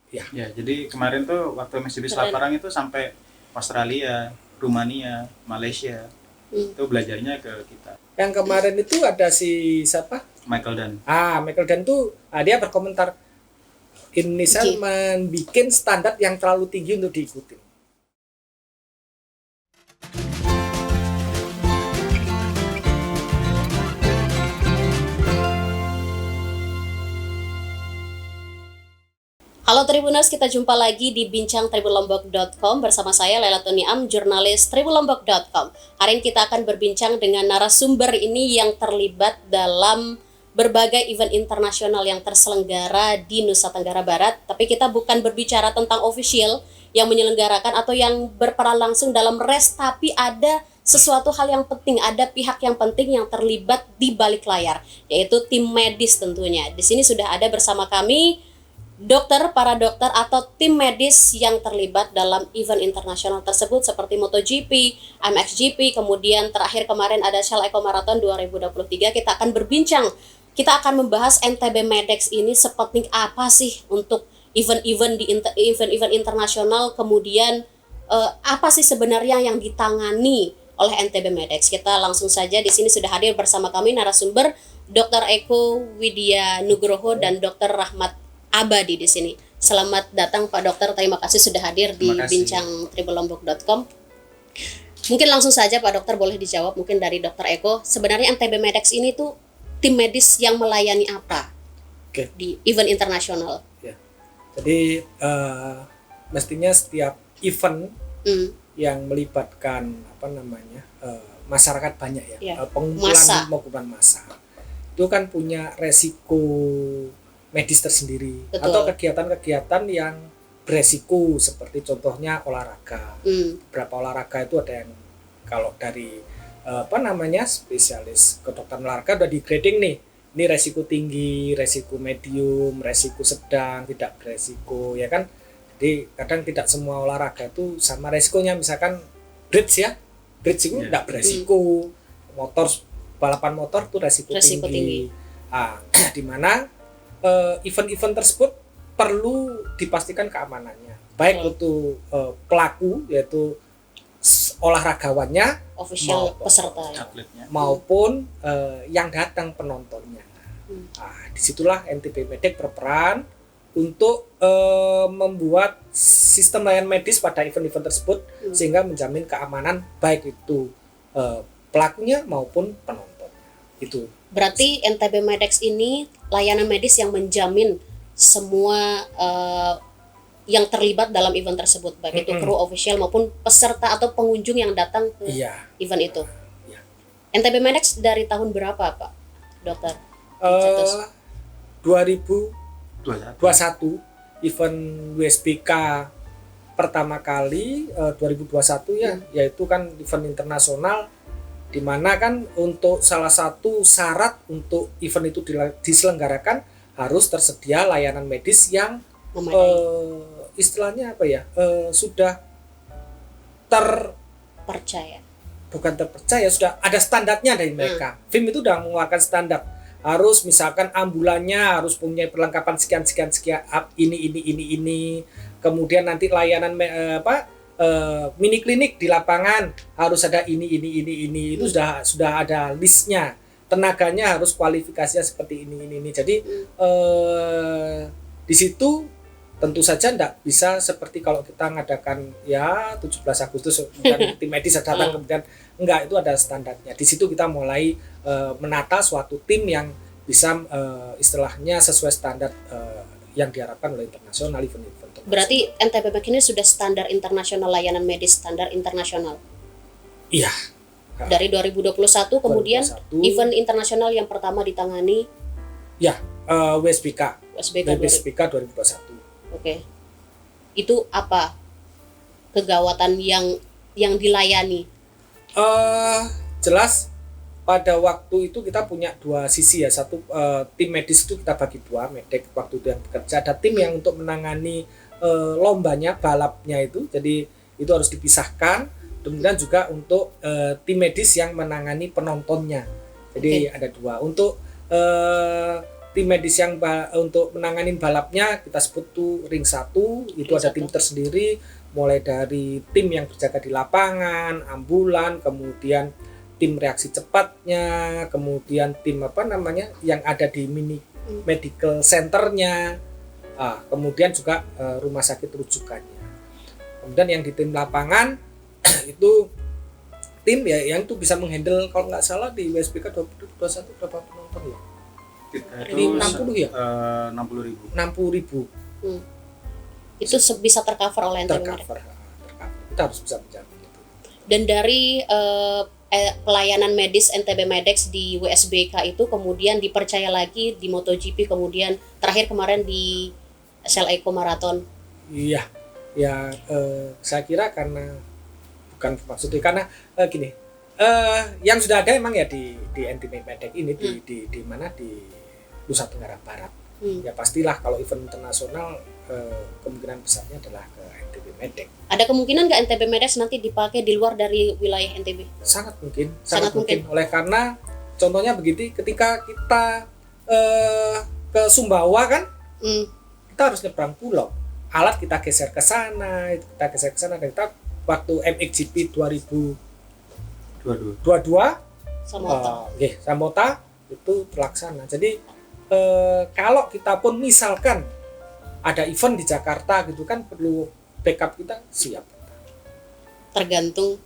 Ya. Ya, jadi kemarin tuh waktu Mercedes Keren. Laparang itu sampai Australia, Rumania, Malaysia. Itu belajarnya ke kita. Yang kemarin itu ada si siapa? Michael Dunn. Michael Dunn tuh dia berkomentar Indonesia membuat standar yang terlalu tinggi untuk diikuti. Halo Tribuners, kita jumpa lagi di bincang tribunlombok.com bersama saya Laila Tuniam, jurnalis tribunlombok.com. Hari ini kita akan berbincang dengan narasumber ini yang terlibat dalam berbagai event internasional yang terselenggara di Nusa Tenggara Barat. Tapi kita bukan berbicara tentang official yang menyelenggarakan atau yang berperan langsung dalam race, tapi ada sesuatu hal yang penting, ada pihak yang penting yang terlibat di balik layar, yaitu tim medis tentunya. Di sini sudah ada bersama kami para dokter atau tim medis yang terlibat dalam event internasional tersebut seperti MotoGP, MXGP, kemudian terakhir kemarin ada Shell Eco Marathon 2023. Kita akan berbincang, kita akan membahas NTB Medex ini sepenting apa sih untuk event-event internasional, kemudian apa sih sebenarnya yang ditangani oleh NTB Medex. Kita langsung saja, di sini sudah hadir bersama kami narasumber Dr. Eko Widya Nugroho dan Dr. Rahmat Abadi di sini. Selamat datang Pak Dokter, terima kasih sudah hadir di bincang tribunlombok.com. Mungkin langsung saja Pak Dokter boleh dijawab mungkin dari Dr. Eko. Sebenarnya NTB Medex ini tuh tim medis yang melayani apa di event internasional? Ya. Jadi mestinya setiap event yang melibatkan masyarakat banyak pengumpulan massa itu kan punya resiko medis tersendiri. Betul. Atau kegiatan-kegiatan yang beresiko seperti contohnya olahraga. Beberapa olahraga itu ada yang kalau dari spesialis kedokteran olahraga udah di grading nih. Ini resiko tinggi, resiko medium, resiko sedang, tidak beresiko, ya kan? Jadi kadang tidak semua olahraga itu sama resikonya. Misalkan bridge itu tidak beresiko. Balapan motor itu resiko tinggi. Di mana event-event tersebut perlu dipastikan keamanannya, baik untuk pelaku yaitu olahragawannya, peserta maupun yang datang penontonnya. Disitulah NTB Medex berperan untuk membuat sistem layanan medis pada event-event tersebut sehingga menjamin keamanan baik itu pelakunya maupun penontonnya. Itu. Berarti NTB Medex ini layanan medis yang menjamin semua yang terlibat dalam event tersebut, baik itu kru official maupun peserta atau pengunjung yang datang ke event itu. NTB Medex dari tahun berapa Pak Dokter? 2021 event WSBK pertama kali 2021 yaitu kan event internasional, di mana kan untuk salah satu syarat untuk event itu diselenggarakan harus tersedia layanan medis yang istilahnya sudah terpercaya, sudah ada standarnya dari mereka. FIM itu sudah mengeluarkan standar, harus misalkan ambulannya harus punya perlengkapan sekian ini, kemudian nanti layanan mini klinik di lapangan harus ada ini itu sudah ada listnya, tenaganya harus kualifikasinya seperti ini. Jadi di situ tentu saja tidak bisa seperti kalau kita ngadakan 17 Agustus dan tim medis datang kemudian enggak, itu ada standarnya. Di situ kita mulai menata suatu tim yang bisa istilahnya sesuai standar yang diharapkan oleh internasional event-event. Berarti NTB Medex ini sudah standar internasional, layanan medis standar internasional. Iya. Dari 2021 kemudian event internasional yang pertama ditangani WSBK 2021. Oke. Itu apa kegawatan yang dilayani? Jelas pada waktu itu kita punya dua sisi ya. Satu, tim medis itu kita bagi dua, Medex waktu itu yang bekerja. Ada tim yang untuk menangani lombanya, balapnya itu. Jadi itu harus dipisahkan. Kemudian juga untuk tim medis yang menangani penontonnya. Jadi ada dua. Untuk tim medis yang untuk menangani balapnya kita sebut tuh ring 1 itu ada tim tersendiri, mulai dari tim yang berjaga di lapangan, ambulan, kemudian tim reaksi cepatnya, kemudian tim yang ada di mini medical centernya, kemudian juga rumah sakit rujukannya. Kemudian yang di tim lapangan itu tim ya yang tuh bisa menghandle, kalau nggak salah di WSBK 2021 berapa penonton ya? Itu 60 ya? 60.000. 60.000. Itu bisa tercover oleh NTB Medex. Tercover. Kita harus bisa menjamin itu. Dan dari pelayanan medis NTB Medex di WSBK itu kemudian dipercaya lagi di MotoGP, kemudian terakhir kemarin di SL Eco Marathon. Iya, ya saya kira karena bukan maksudnya karena gini, yang sudah ada emang ya di NTB Medex ini di mana di Nusa Tenggara Barat. Ya pastilah kalau event internasional kemungkinan besarnya adalah ke NTB Medex. Ada kemungkinan nggak NTB Medex nanti dipakai di luar dari wilayah NTB? Sangat mungkin. Oleh karena contohnya begitu, ketika kita ke Sumbawa kan, kita harus nyebrang pulau. Alat kita geser ke sana, dan kita waktu MXGP 2022 Samota itu terlaksana. Jadi kalau kita pun misalkan ada event di Jakarta gitu kan, perlu backup kita siap. Tergantung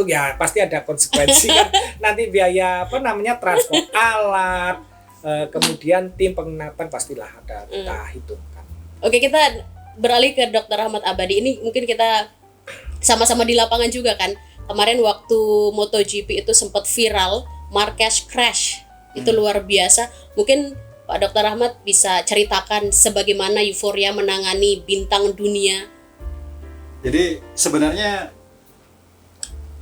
ya, pasti ada konsekuensi kan. Nanti biaya transport alat, kemudian tim penginapan pastilah ada kita hitungkan. Oke, kita beralih ke Dr. Ahmad Abadi. Ini mungkin kita sama-sama di lapangan juga kan. Kemarin waktu MotoGP itu sempat viral, Marquez crash. Itu luar biasa. Mungkin Pak Dr. Ahmad bisa ceritakan sebagaimana euforia menangani bintang dunia. Jadi sebenarnya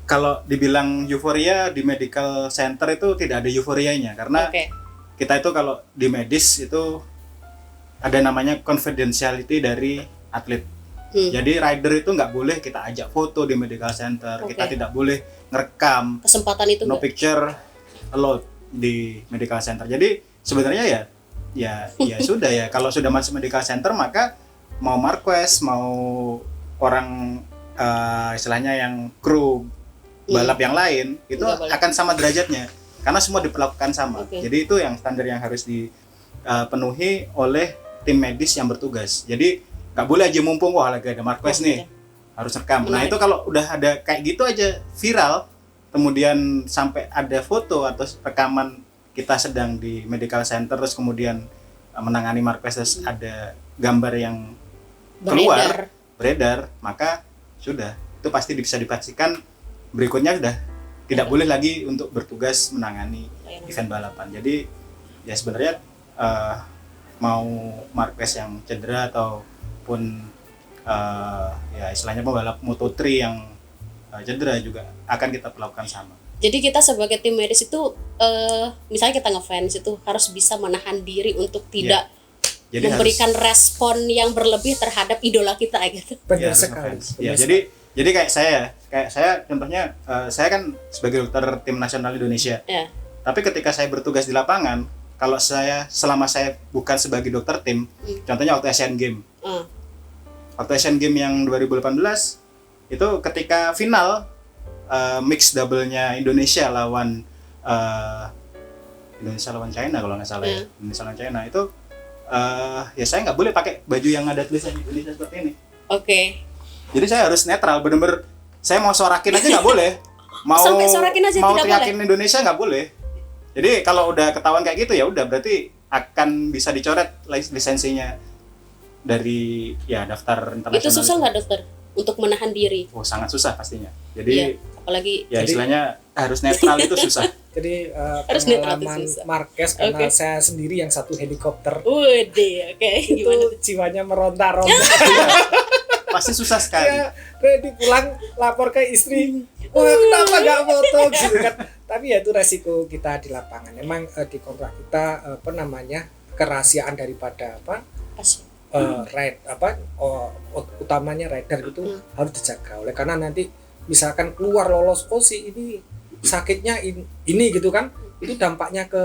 kalau dibilang euforia di medical center itu tidak ada euforianya, karena kita itu kalau di medis itu ada namanya confidentiality dari atlet. Jadi rider itu nggak boleh kita ajak foto di medical center, kita tidak boleh ngerekam. Kesempatan itu no picture allowed di medical center. Jadi sebenarnya ya sudah ya, kalau sudah masuk medical center maka mau Marquez, mau orang istilahnya yang kru balap yang lain itu akan sama derajatnya karena semua diperlakukan sama. Jadi itu yang standar yang harus dipenuhi oleh tim medis yang bertugas. Jadi nggak boleh aja mumpung lagi ada Marquez nih harus rekam. Nah itu kalau udah ada kayak gitu aja viral, kemudian sampai ada foto atau rekaman kita sedang di medical center, terus kemudian menangani Marquez, ada gambar yang keluar beredar, maka sudah itu pasti bisa dipastikan berikutnya sudah tidak boleh lagi untuk bertugas menangani event balapan. Jadi ya sebenarnya mau Marquez yang cedera ataupun ya istilahnya pembalap Moto3 yang cedera juga akan kita perlakukan sama. Jadi kita sebagai tim medis itu misalnya kita ngefans itu harus bisa menahan diri untuk tidak memberikan respon yang berlebih terhadap idola kita gitu. Benar sekali. Ya, jadi kayak saya contohnya saya kan sebagai dokter tim nasional Indonesia. Tapi ketika saya bertugas di lapangan, kalau selama saya bukan sebagai dokter tim, contohnya waktu Asian Games. Waktu Asian Games yang 2018 itu ketika final mix double-nya Indonesia lawan China kalau nggak salah ya. Indonesia lawan China itu ya saya nggak boleh pakai baju yang ada tulisan Indonesia seperti ini. Jadi saya harus netral, bener-bener saya mau sorakin aja nggak boleh. Mau teriakin boleh. Indonesia nggak boleh. Jadi kalau udah ketahuan kayak gitu ya udah berarti akan bisa dicoret lisensinya dari daftar internasional. Itu susah nggak dokter untuk menahan diri? Oh sangat susah pastinya. Jadi apalagi istilahnya harus netral itu susah. Jadi pengalaman Marquez karena saya sendiri yang satu helikopter. Itu jiwanya meronta-ronta. Pasti susah sekali. Ready pulang lapor ke istri. Kenapa nggak foto gitu kan? Tapi ya itu resiko kita di lapangan. Memang di kontrak kita kerahasiaan daripada utamanya rider itu harus dijaga. Oleh karena nanti misalkan keluar lolos ini sakitnya ini gitu kan, itu dampaknya ke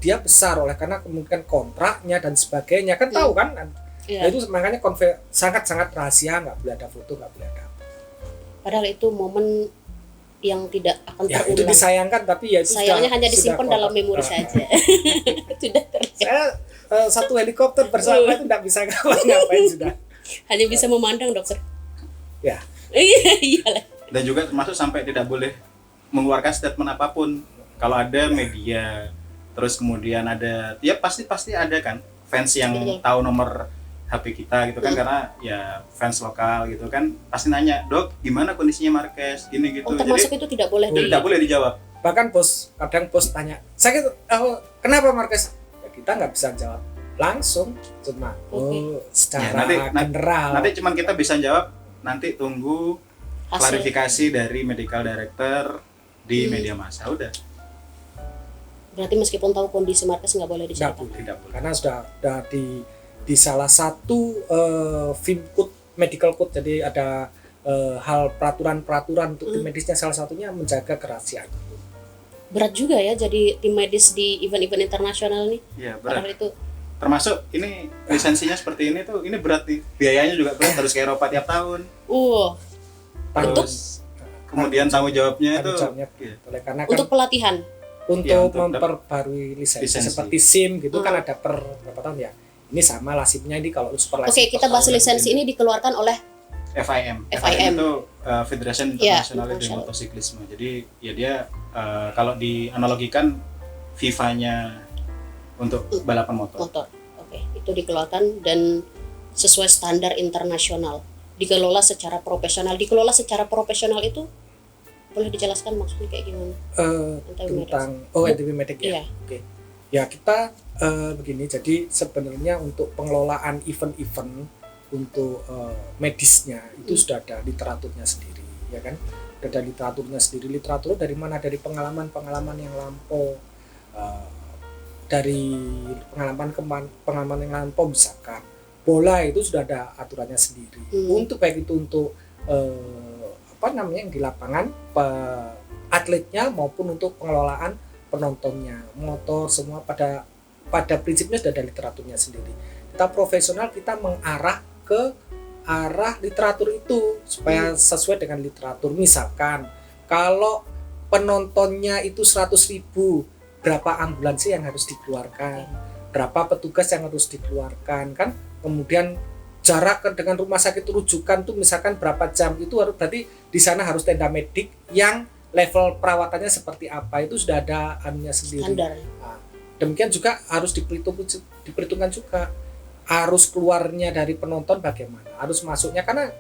dia besar oleh karena kemungkinan kontraknya dan sebagainya kan tahu kan. Nah, Iya. itu makanya sangat-sangat rahasia, nggak boleh ada foto, nggak boleh ada. Padahal itu momen yang tidak akan Ya itu terulang. disayangkan tapi ya itu Sayangnya sudah- hanya sudah disimpan dalam kontrak. memori saja. Sudah terlihat. Saya satu helikopter bersama itu tidak bisa ngapain sudah. Hanya bisa memandang, dokter. Ya. Iya lah. Dan juga termasuk sampai tidak boleh mengeluarkan statement apapun. Kalau ada media, terus kemudian ada, ya pasti ada kan fans yang Betul. tahu nomor HP kita gitu kan, karena ya fans lokal gitu kan pasti nanya, "Dok, gimana kondisinya Marquez?" Gini gitu. Oh, termasuk itu tidak boleh di. Tidak boleh dijawab. Bahkan kadang bos tanya, kenapa Marquez? Ya, kita nggak bisa jawab langsung, cuma secara Ya, general. Nanti cuman kita bisa jawab, nanti tunggu Hasil. klarifikasi dari medical director di media massa. Udah, Berarti meskipun tahu kondisi Marquez nggak boleh Nggak diceritakan. boleh. tidak boleh. Karena sudah di salah satu film code, medical code, jadi ada hal peraturan untuk tim medisnya, salah satunya menjaga kerahasiaan. Berat juga ya jadi tim medis di event-event internasional nih. Iya, Padahal berat. itu Termasuk ini lisensinya seperti ini tuh, ini berat nih. Biayanya juga berat, harus ke Eropa tiap tahun. Terus kemudian tanggung jawabnya itu Tanggung jawabnya iya. oleh karena kan untuk pelatihan. untuk Iya, untuk memperbarui lisensi lisensi. seperti SIM gitu kan ada per berapa tahun ya. Ini sama lah SIM-nya ini kalau super Oke, kita bahas lisensi ini dikeluarkan oleh FIM. FIM. itu Federation Iya, International de internasional. Motosiklisme. Jadi ya dia kalau dianalogikan FIFA-nya untuk balapan motor. motor. Oke, itu dikeluarkan dan sesuai standar internasional. Dikelola secara profesional. Dikelola secara profesional itu boleh dijelaskan maksudnya kayak gimana? tentang NTB Medic ya. Iya. Oke. Ya kita begini, jadi sebenarnya untuk pengelolaan event-event untuk medisnya itu sudah ada literaturnya sendiri, ya kan? Sudah ada literaturnya sendiri. Literatur dari mana? Dari pengalaman yang lampau, dari pengalaman yang lampau, misalkan bola itu sudah ada aturannya sendiri. Untuk baik itu untuk yang di lapangan atletnya maupun untuk pengelolaan penontonnya, motor, semua pada prinsipnya sudah ada literaturnya sendiri. Kita profesional, kita mengarah ke arah literatur itu supaya sesuai dengan literatur. Misalkan kalau penontonnya itu 100.000, berapa ambulans yang harus dikeluarkan, berapa petugas yang harus dikeluarkan kan, kemudian jarak dengan rumah sakit rujukan tuh misalkan berapa jam, itu harus berarti di sana harus tenda medik yang level perawatannya seperti apa, itu sudah ada anunya sendiri. Standar. Nah, demikian juga harus diperhitungkan juga arus keluarnya dari penonton bagaimana, arus masuknya, karena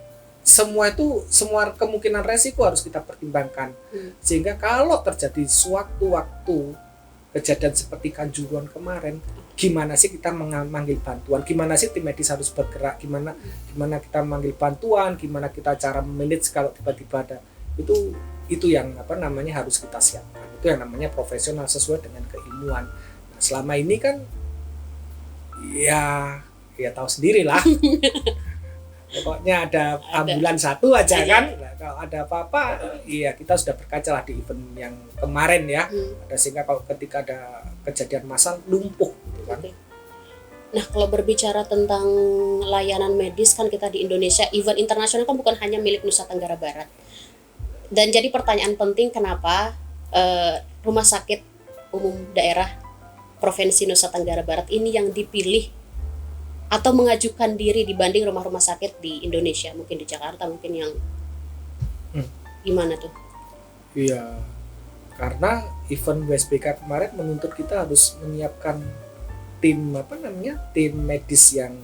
semua kemungkinan resiko harus kita pertimbangkan. Sehingga kalau terjadi sewaktu-waktu kejadian seperti Kanjuruhan kemarin, gimana sih kita memanggil bantuan, gimana sih tim medis harus bergerak, gimana kita memanggil bantuan, gimana kita cara memanage kalau tiba-tiba ada itu yang harus kita siapkan. Itu yang namanya profesional sesuai dengan keilmuan. Nah, selama ini kan ya tahu sendiri lah. Pokoknya ada ambulans satu aja kan. Nah, kalau ada apa-apa, iya kita sudah berkaca lah di event yang kemarin ya. Sehingga kalau ketika ada kejadian massal lumpuh gitu kan. Nah, kalau berbicara tentang layanan medis kan kita di Indonesia, event internasional kan bukan hanya milik Nusa Tenggara Barat. Dan jadi pertanyaan penting, kenapa rumah sakit umum daerah Provinsi Nusa Tenggara Barat ini yang dipilih atau mengajukan diri dibanding rumah-rumah sakit di Indonesia, mungkin di Jakarta, mungkin yang gimana tuh? Iya, karena event WSBK kemarin menuntut kita harus menyiapkan tim medis yang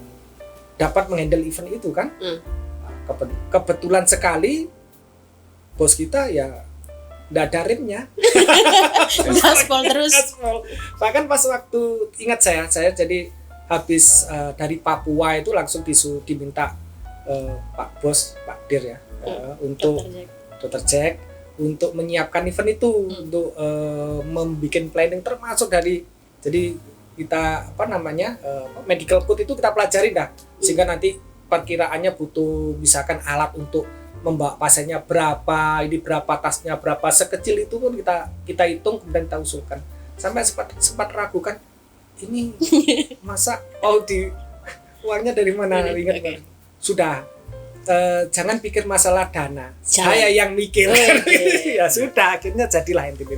dapat menghandle event itu kan. Nah, kebetulan sekali bos kita ya nggak ada rimnya. Gaspol terus. Bahkan pas waktu ingat saya jadi habis dari Papua itu langsung diminta Pak Bos, Pak Dir ya, untuk Dr. Jack untuk menyiapkan event itu, untuk membuat planning, termasuk jadi kita medical code itu kita pelajari dah, sehingga nanti perkiraannya butuh misalkan alat untuk membawa pasiennya berapa, ini berapa tasnya berapa, sekecil itu pun kita hitung kemudian kita usulkan. sampai sempat ragukan ini masa uangnya dari mana, ingat Oke. sudah jangan pikir masalah dana, Jangan. saya yang mikir. Oke. Ya sudah, akhirnya jadilah NTB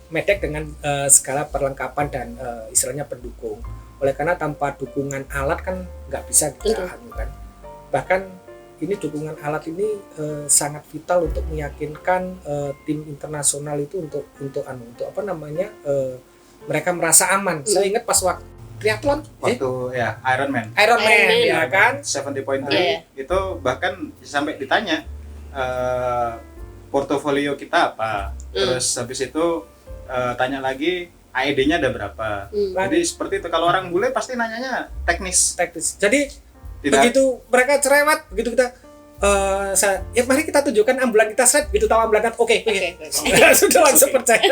Medek dengan segala perlengkapan dan istilahnya pendukung. Oleh karena tanpa dukungan alat kan nggak bisa kita Tentu. kan. Bahkan ini dukungan alat ini sangat vital untuk meyakinkan tim internasional itu untuk apa namanya mereka merasa aman. Saya ingat pas waktu triathlon, Waktu ya Ironman Ironman ya kan. 70.3 Iya. itu bahkan sampai ditanya portofolio kita apa, terus habis itu tanya lagi AED-nya ada berapa. Jadi seperti itu, kalau orang bule pasti nanyanya teknis. Jadi Tidak begitu mereka cerewet, begitu kita ya mari kita tunjukkan ambulan kita set, begitu tahu ambulan oke. Sudah langsung percaya.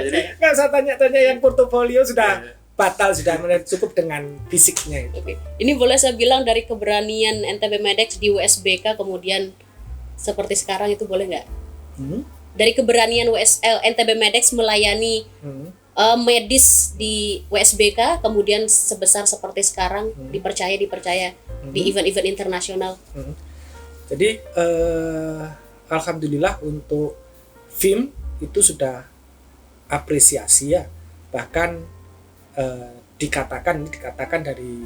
Jadi Nggak usah tanya-tanya yang portofolio, sudah Iya. batal, sudah cukup dengan fisiknya itu. Oke. Ini boleh saya bilang dari keberanian NTB Medex di USBK kemudian seperti sekarang itu boleh nggak? Dari keberanian NTB Medex melayani medis di USBK kemudian sebesar seperti sekarang dipercaya di event-event internasional. Jadi alhamdulillah untuk film itu sudah apresiasi ya, bahkan dikatakan dari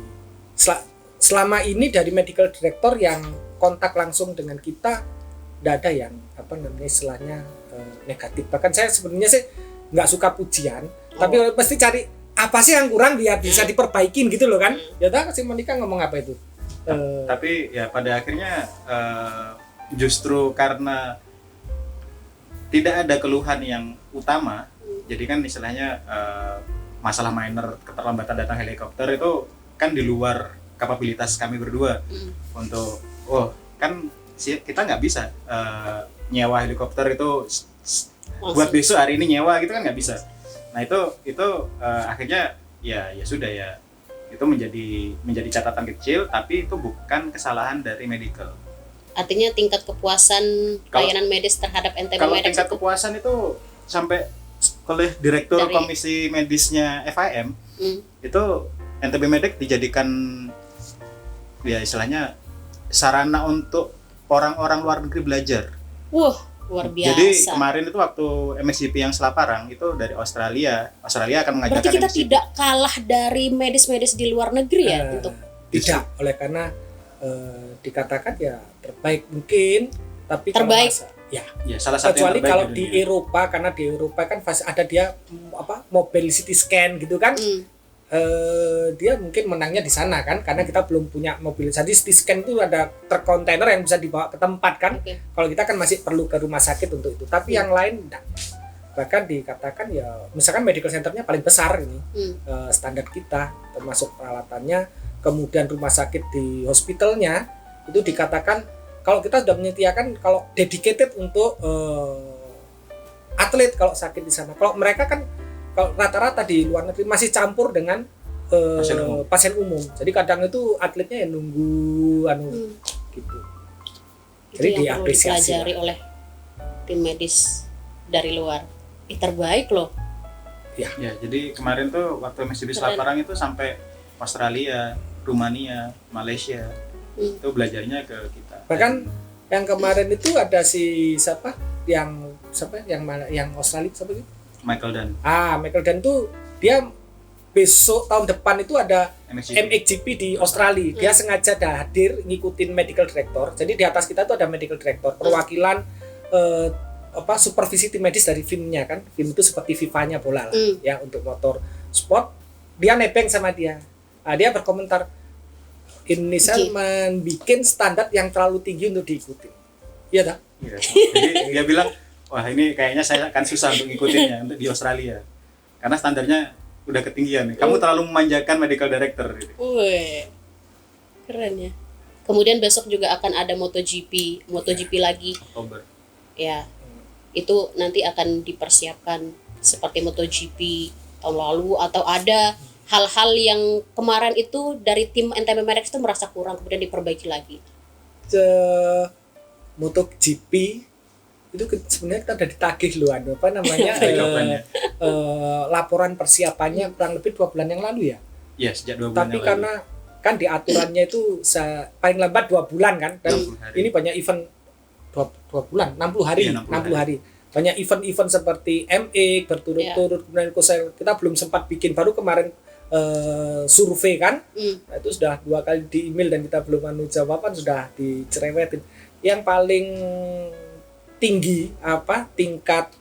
selama ini dari medical director yang kontak langsung dengan kita tidak ada yang apa namanya istilahnya negatif. Bahkan saya sebenarnya sih nggak suka pujian, tapi pasti cari apa sih yang kurang biar bisa diperbaikin gitu loh kan. Ya tahu si Monica ngomong apa itu. tapi ya pada akhirnya justru karena tidak ada keluhan yang utama, jadi kan istilahnya masalah minor keterlambatan datang helikopter itu kan di luar kapabilitas kami berdua untuk kan kita nggak bisa nyewa helikopter itu buat besok hari ini nyewa gitu kan nggak bisa. Nah itu akhirnya ya sudah ya, itu menjadi catatan kecil, tapi itu bukan kesalahan dari medical. Artinya tingkat kepuasan layanan medis terhadap NTB Kalau Medex tingkat itu kepuasan itu sampai oleh direktur Dari- komisi medisnya FIM itu NTB Medek dijadikan ya istilahnya sarana untuk orang-orang luar negeri belajar. wah luar biasa. Jadi kemarin itu waktu MXGP yang Selaparang itu dari Australia akan mengajarkan Berarti kita MXGP. tidak kalah dari medis-medis di luar negeri ya untuk Tidak, oleh karena dikatakan ya terbaik mungkin, tapi kalau Terbaik. Ya, salah satu kecuali yang terbaik kalau di di dunia. Eropa, karena di Eropa kan ada dia mobile CT scan gitu kan. Dia mungkin menangnya di sana kan, karena kita belum punya mobil. Jadi CT scan itu ada terkontainer yang bisa dibawa ke tempat kan. Oke. Kalau kita kan masih perlu ke rumah sakit untuk itu, tapi yang lain enggak. Bahkan dikatakan ya misalkan medical centernya paling besar ini standar kita, termasuk peralatannya, kemudian rumah sakit di hospitalnya itu dikatakan kalau kita sudah menyediakan kalau dedicated untuk atlet kalau sakit di sana. Kalau mereka kan kalau rata-rata di luar negeri masih campur dengan pasien umum. Jadi kadang itu atletnya yang nunggu gitu. itu Jadi yang perlu diapresiasi dipelajari lah. oleh tim medis dari luar. Terbaik loh. Ya, jadi kemarin tuh waktu MXGP Keren. Selaparang itu sampai Australia, Rumania, Malaysia itu belajarnya ke kita. Bahkan yang kemarin itu ada siapa yang Australia siapa itu? Michael Dan Michael Dan tuh dia besok tahun depan itu ada MXGP. MXGP di Australia. Dia sengaja hadir ngikutin medical director. Jadi di atas kita tuh ada medical director, perwakilan supervisi tim medis dari FIM-nya kan. FIM itu seperti FIFA-nya bola lah ya untuk motor sport. Dia nebeng sama dia. Dia berkomentar Indonesia membuat standar yang terlalu tinggi untuk diikuti. Iya tak? Iya. Jadi dia bilang, wah ini kayaknya saya akan susah untuk ngikutinnya untuk di Australia. Karena standarnya udah ketinggian nih. Kamu terlalu memanjakan medical director gitu. Wih, keren ya. Kemudian besok juga akan ada MotoGP lagi. Oktober. Ya, itu nanti akan dipersiapkan seperti MotoGP tahun lalu atau ada hal-hal yang kemarin itu dari tim NTB Medex itu merasa kurang kemudian diperbaiki lagi. MotoGP itu sebenarnya kita udah ditagih loh apa namanya Jawabannya. laporan persiapannya kurang lebih 2 bulan yang lalu ya. Ya, sejak 2 bulan Tapi yang karena kan di aturannya itu paling lambat 2 bulan kan, dan 20 hari. ini banyak event 2 bulan, 60 hari, Iya, 60 hari. Banyak event-event seperti MX berturut-turut, kemudian kita belum sempat bikin, baru kemarin survei kan. Nah, itu sudah 2 kali di email dan kita belum jawaban, sudah dicerewetin. Yang paling tinggi tingkat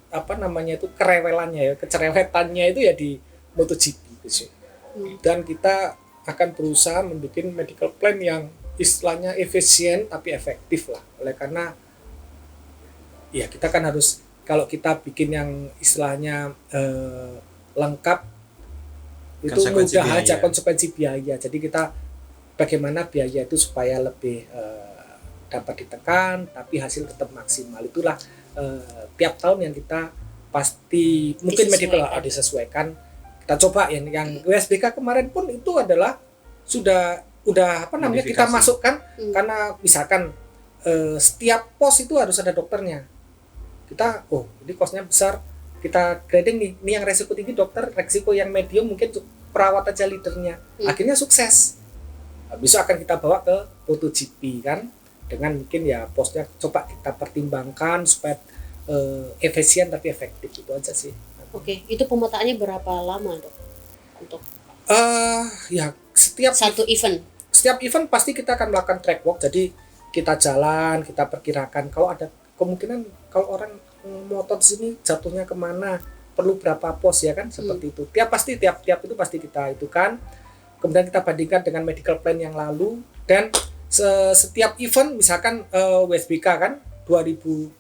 kerewelannya ya, kecerewetannya itu ya di MotoGP gitu. Dan kita akan berusaha membuat medical plan yang istilahnya efisien tapi efektif lah. Oleh karena ya kita kan harus, kalau kita bikin yang istilahnya lengkap itu mudah aja konsekuensi biaya. Jadi kita bagaimana biaya itu supaya lebih dapat ditekan tapi hasil tetap maksimal. Itulah tiap tahun yang kita pasti mungkin medical disesuaikan. Kita coba yang USBK kemarin pun itu adalah udah kita masukkan karena misalkan setiap pos itu harus ada dokternya. Kita ini kosnya besar, kita grading nih, ini yang resiko tinggi dokter, resiko yang medium mungkin perawat aja leadernya. Akhirnya sukses. Besok akan kita bawa ke MotoGP kan, dengan mungkin ya posnya coba kita pertimbangkan supaya efisien tapi efektif, itu aja sih. Oke, itu pemetaannya berapa lama dok? Untuk ya setiap event pasti kita akan melakukan track walk. Jadi kita jalan, kita perkirakan kalau ada kemungkinan kalau orang motor di sini jatuhnya kemana, perlu berapa pos ya kan, seperti itu. Tiap itu pasti kita itu kan. Kemudian kita bandingkan dengan medical plan yang lalu, dan setiap event misalkan WSBK kan 2022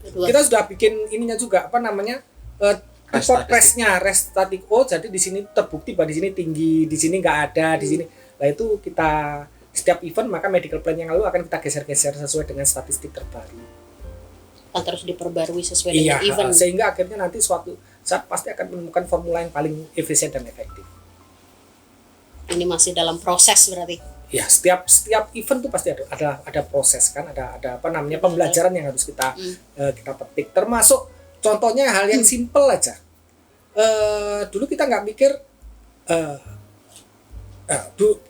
kita sudah bikin ininya juga report restnya, rest static. Jadi di sini terbukti bahwa di sini tinggi, di sini nggak ada, di sini. Nah itu kita setiap event maka medical plan yang lalu akan kita geser-geser sesuai dengan statistik terbaru. Akan terus diperbarui sesuai dengan event. Sehingga akhirnya nanti suatu saat pasti akan menemukan formula yang paling efisien dan efektif. Ini masih dalam proses berarti. Ya, setiap event tuh pasti ada proses kan, ada pembelajaran yang harus kita petik. Termasuk contohnya hal yang simple aja. Dulu kita nggak mikir,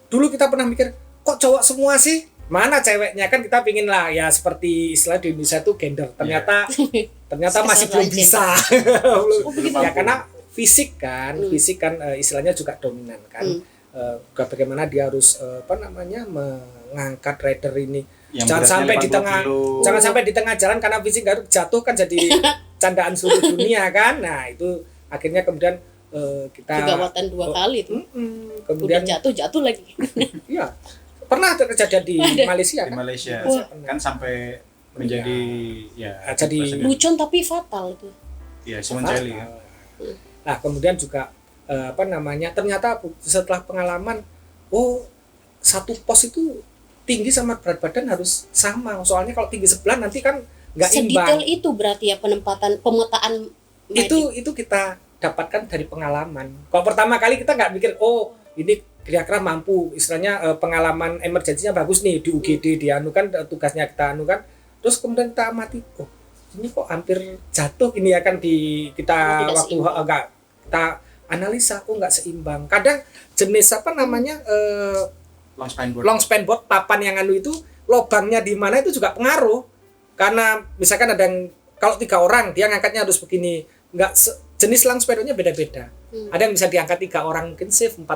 dulu kita pernah mikir kok cowok semua sih, mana ceweknya, kan kita pingin lah ya seperti istilah di Indonesia tuh gender. Ternyata masih belum bisa. Ya karena fisik kan istilahnya juga dominan kan. Bagaimana dia harus mengangkat rider ini, jangan sampai di tengah jalan karena fisik harus jatuh kan, jadi candaan seluruh dunia kan. Nah itu akhirnya kemudian kita kegawatan 2 kali itu. Kemudian udah jatuh lagi. Iya, pernah terjadi di Malaysia kan. Di Malaysia kan sampai menjadi jadi lucu tapi fatal itu. Ya, Simoncelli kan. Nah kemudian juga ternyata setelah pengalaman, satu pos itu tinggi sama berat badan harus sama, soalnya kalau tinggi sebelah nanti kan nggak imbang. Sedetail itu berarti ya pemetaan medik. Itu kita dapatkan dari pengalaman. Kalau pertama kali kita nggak mikir ini kira-kira mampu, istilahnya pengalaman emergensinya bagus nih di UGD, dianukan tugasnya kita anukan, terus kemudian kita amati, ini kok hampir jatuh ini ya kan, kita waktu enggak kita analisa nggak seimbang. Kadang jenis long span board papan yang itu lubangnya di mana itu juga pengaruh, karena misalkan ada yang kalau 3 orang dia ngangkatnya harus begini, nggak jenis long span boardnya beda-beda. Ada yang bisa diangkat 3 orang mungkin safe, 4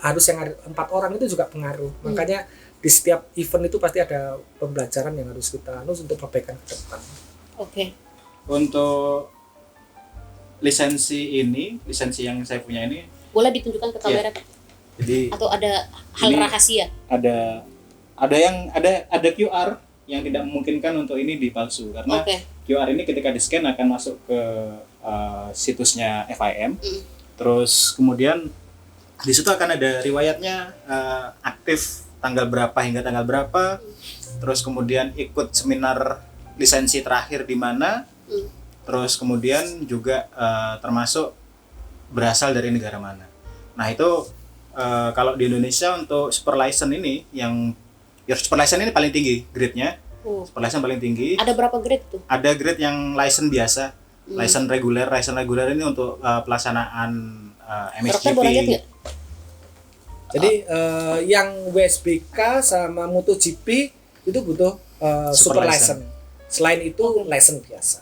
harus yang 4 orang itu juga pengaruh. Makanya di setiap event itu pasti ada pembelajaran yang harus kita untuk perbaikan ke depan. Oke. Untuk lisensi yang saya punya ini boleh ditunjukkan ke kamera Pak? Jadi atau ada hal rahasia? Ada QR yang tidak memungkinkan untuk ini dipalsu, karena QR ini ketika di-scan akan masuk ke situsnya FIM. Terus kemudian di situ akan ada riwayatnya, aktif tanggal berapa hingga tanggal berapa, terus kemudian ikut seminar lisensi terakhir di mana, terus kemudian juga termasuk berasal dari negara mana. Nah itu kalau di Indonesia untuk super license ini, super license ini paling tinggi grade-nya. Super license paling tinggi. Ada berapa grade tuh? Ada grade yang license biasa. License reguler ini untuk pelaksanaan Dokter boleh lihat MXGP. nggak? Jadi yang WSBK sama MotoGP itu butuh Super super license. Selain itu license biasa.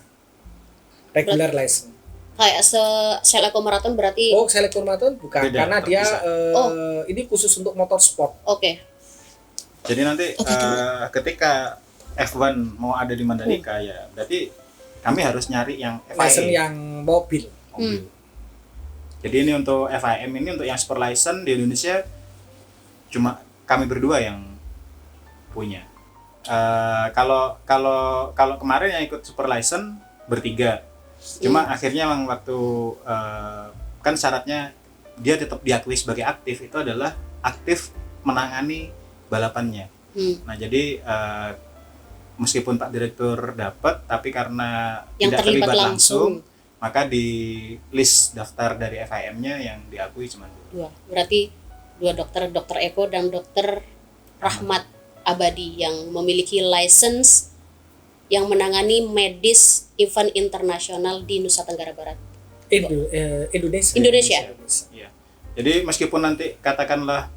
Regular license. Kayak Shell Eco Marathon berarti Oh, Selection Marathon bukan Beda, karena dia bisa. ini khusus untuk motorsport. oke. Jadi nanti ketika F1 mau ada di Mandalika ya berarti kami harus nyari yang License FIA. yang mobil. Mobil. Jadi ini untuk FIM ini untuk yang super license di Indonesia cuma kami berdua yang punya. Kalau kemarin yang ikut super license bertiga. Cuma akhirnya memang waktu kan syaratnya dia tetap diakui sebagai aktif itu adalah aktif menangani balapannya. Nah jadi meskipun Pak Direktur dapat tapi karena Yang tidak terlibat terlibat langsung. langsung maka di list daftar dari FIM-nya yang diakui cuma 2. 2. Berarti 2 dokter, Dokter Eko dan Dokter Rahmat Abadi yang memiliki license yang menangani medis event internasional di Nusa Tenggara Barat. Indonesia. Indonesia. Iya. Jadi meskipun nanti katakanlah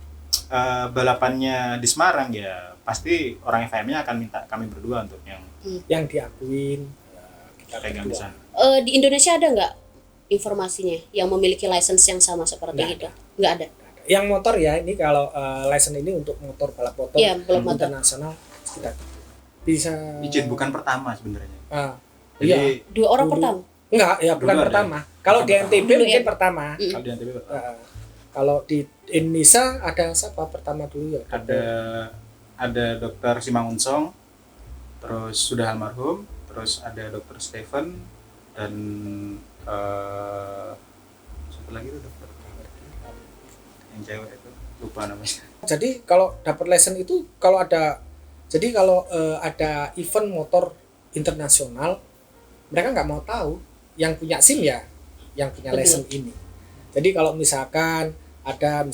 balapannya di Semarang ya pasti orang FIM-nya akan minta kami berdua untuk yang Yang diakuin kita pegang di berdua. sana. Di Indonesia ada nggak informasinya yang memiliki license yang sama seperti Nggak itu? Nggak ada. Yang motor ya ini kalau license ini untuk motor balap motor Iya, balap motor. internasional kita bisa Izin bukan pertama sebenarnya. Iya. Jadi 2 orang Dulu. pertama. Enggak, ya bukan Dulu ada pertama. Kalau Bukan di pertama. NTB Dulu mungkin ya. pertama. kalau di NTB Kalau di Indonesia ada siapa pertama dulu ya? ada Dokter Simangunsong, terus sudah almarhum, terus ada Dokter Stephen dan siapa lagi tuh dokter yang cewek itu lupa namanya. Jadi kalau dapat license itu kalau ada ada event motor internasional mereka nggak mau tahu yang punya SIM ya yang punya Betul. license ini. Jadi kalau misalkan ada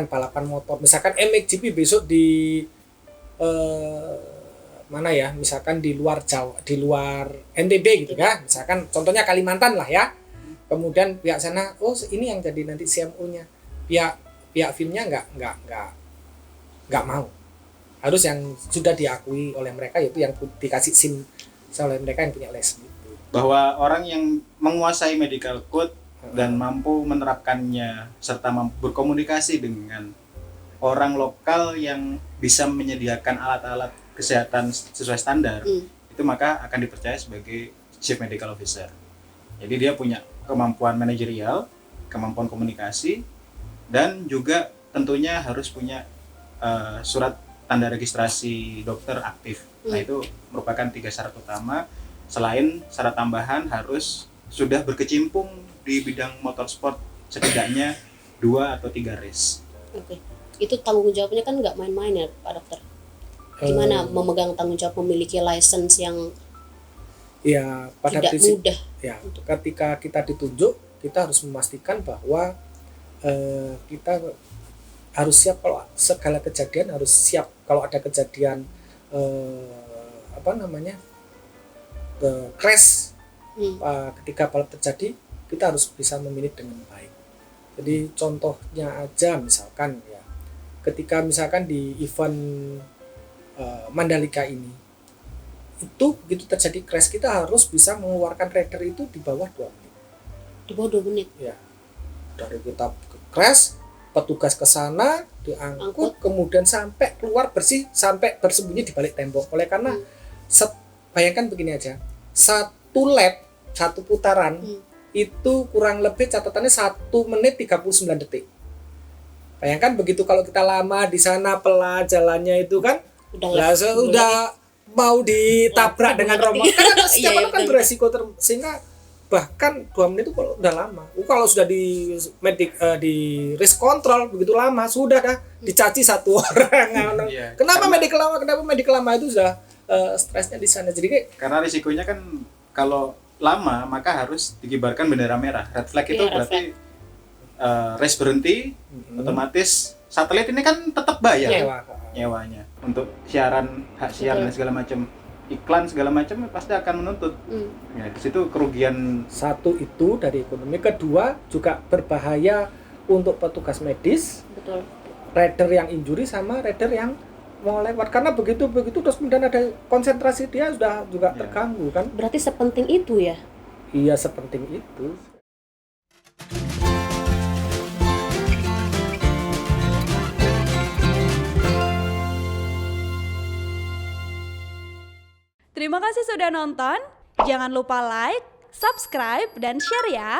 balapan motor misalkan MXGP besok di mana ya misalkan di luar Jawa di luar NTB gitu ya misalkan contohnya Kalimantan lah ya kemudian pihak sana ini yang jadi nanti CMO-nya pihak filmnya nggak mau harus yang sudah diakui oleh mereka yaitu yang dikasih SIM oleh mereka yang punya license itu. Bahwa orang yang menguasai medical code dan mampu menerapkannya serta mampu berkomunikasi dengan orang lokal yang bisa menyediakan alat-alat kesehatan sesuai standar itu maka akan dipercaya sebagai chief medical officer. Jadi dia punya kemampuan manajerial, kemampuan komunikasi dan juga tentunya harus punya surat tanda registrasi dokter aktif. Nah itu merupakan 3 syarat utama. Selain syarat tambahan harus sudah berkecimpung di bidang motorsport setidaknya 2 atau 3 race. Oke. Itu tanggung jawabnya kan nggak main-main ya Pak Dokter. Gimana memegang tanggung jawab memiliki license yang Ya pada tidak prinsip mudah? ya ketika kita ditunjuk kita harus memastikan bahwa kita harus siap kalau segala kejadian harus siap kalau ada kejadian crash ketika balap terjadi kita harus bisa memilih dengan baik. Jadi contohnya aja misalkan ya ketika misalkan di event Mandalika ini itu begitu terjadi crash kita harus bisa mengeluarkan rider itu di bawah 2 menit. Di bawah 2 menit. Ya. Dari kita crash, petugas ke sana diangkut kemudian sampai keluar bersih sampai bersembunyi di balik tembok. Oleh karena bayangkan begini aja. 1 lap, 1 putaran itu kurang lebih catatannya 1 menit 39 detik. Bayangkan begitu kalau kita lama di sana pelan jalannya itu kan udah mau ditabrak dengan rombongan kan setiap orang kan beresiko sehingga bahkan 2 menit itu kalau udah lama. Kalau sudah di risk control begitu lama sudah dah dicaci 1 orang. Kenapa medik lama itu sudah stresnya di sana. Jadi karena risikonya kan kalau lama maka harus dikibarkan bendera merah. Red flag itu berarti race berhenti otomatis satelit ini kan tetap bayar nyewanya untuk siaran hak siar dan segala macam iklan segala macam pasti akan menuntut. Ya di situ kerugian. Satu itu dari ekonomi, kedua juga berbahaya untuk petugas medis, Betul. rider yang injury sama rider yang mau lewat, karena begitu terus kemudian ada konsentrasi dia sudah juga Ya. terganggu kan. Berarti sepenting itu ya. Iya, sepenting itu. Terima kasih sudah nonton. Jangan lupa like, subscribe, dan share ya.